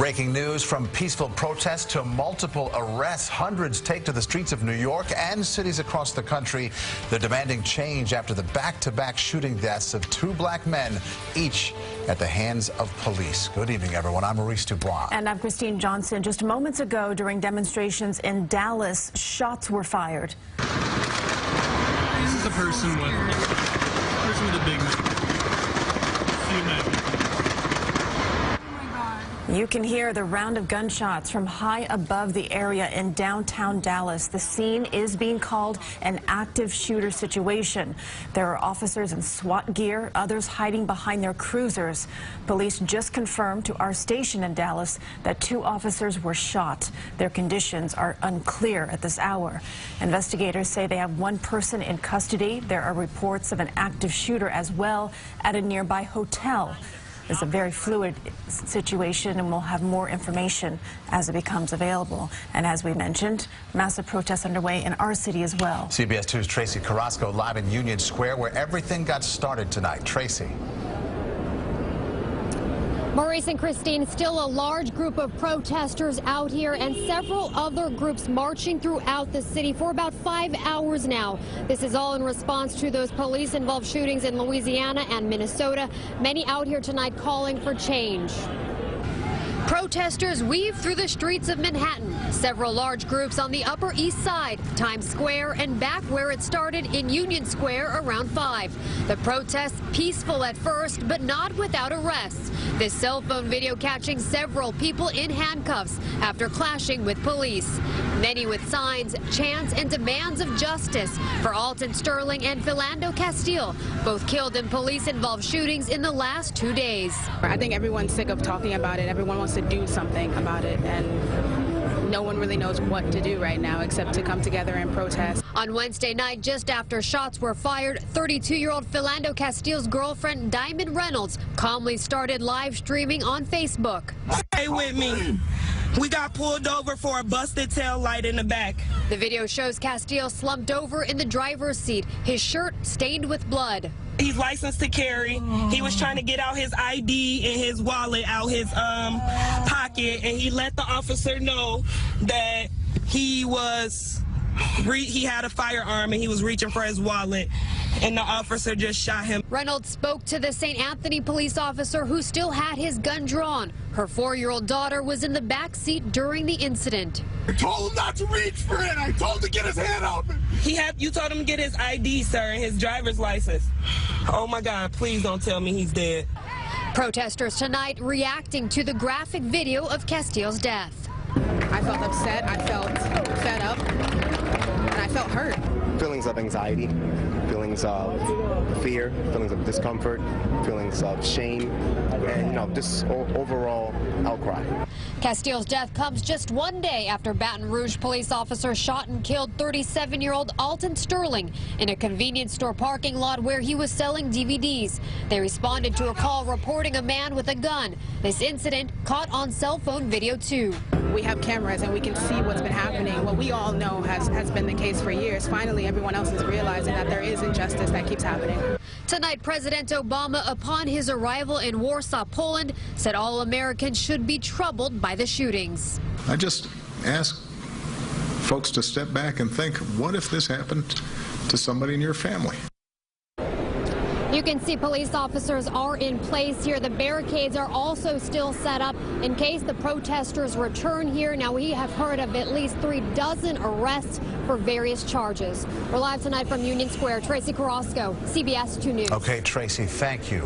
Breaking news: from peaceful protests to multiple arrests, hundreds take to the streets of New York and cities across the country. They're demanding change after the back-to-back shooting deaths of two black men, each at the hands of police. Good evening, everyone. I'm Maurice Dubois. And I'm Christine Johnson. Just moments ago, during demonstrations in Dallas, shots were fired. This is a person with a big few men. You can hear the round of gunshots from high above the area in downtown Dallas. The scene is being called an active shooter situation. There are officers in SWAT gear, others hiding behind their cruisers. Police just confirmed to our station in Dallas that two officers were shot. Their conditions are unclear at this hour. Investigators say they have one person in custody. There are reports of an active shooter as well at a nearby hotel. It's a very fluid situation, and we'll have more information as it becomes available. And as we mentioned, massive protests underway in our city as well. CBS 2's Tracee Carrasco live in Union Square, where everything got started tonight. Tracee. Maurice and Christine, still a large group of protesters out here and several other groups marching throughout the city for about 5 hours now. This is all in response to those police-involved shootings in Louisiana and Minnesota. Many out here tonight calling for change. Protesters weave through the streets of Manhattan. Several large groups on the Upper East Side, Times Square, and back where it started in Union Square around 5. The protests peaceful at first, but not without arrests. This cell phone video catching several people in handcuffs after clashing with police. Many with signs, chants, and demands of justice for Alton Sterling and Philando Castile, both killed in police-involved shootings in the last 2 days. I think everyone's sick of talking about it. Everyone wants to do something about it, and no one really knows what to do right now except to come together and protest. On Wednesday night, just after shots were fired, 32-year-old Philando Castile's girlfriend, Diamond Reynolds, calmly started live streaming on Facebook. Stay with me. We got pulled over for a busted tail light in the back. The video shows Castile slumped over in the driver's seat, his shirt stained with blood. He's licensed to carry. He was trying to get out his ID and his wallet out his pocket, and he let the officer know that he had a firearm and he was reaching for his wallet, and the officer just shot him. Reynolds spoke to the St. Anthony police officer who still had his gun drawn. Her 4-year-old daughter was in the back seat during the incident. I told him not to reach for it. I told him to get his hand out. You told him to get his ID, sir, and his driver's license. Oh my God, please don't tell me he's dead. Protesters tonight reacting to the graphic video of Castile's death. I felt upset, I felt fed up, and I felt hurt. Feelings of anxiety, feelings of fear, feelings of discomfort, feelings of shame, and this overall outcry. Castile's death comes just 1 day after Baton Rouge police officers shot and killed 37-year-old Alton Sterling in a convenience store parking lot where he was selling DVDs. They responded to a call reporting a man with a gun. This incident caught on cell phone video too. We have cameras and we can see what's been happening. What we all know has been the case for years. Finally, everyone else is realizing that there is injustice that keeps happening. Tonight, President Obama, upon his arrival in Warsaw, Poland, said all Americans should be troubled by the shootings. I just ask folks to step back and think, what if this happened to somebody in your family? You can see police officers are in place here. The barricades are also still set up in case the protesters return here. Now, we have heard of at least 36 arrests for various charges. We're live tonight from Union Square. Tracee Carrasco, CBS 2 News. Okay, Tracee, thank you.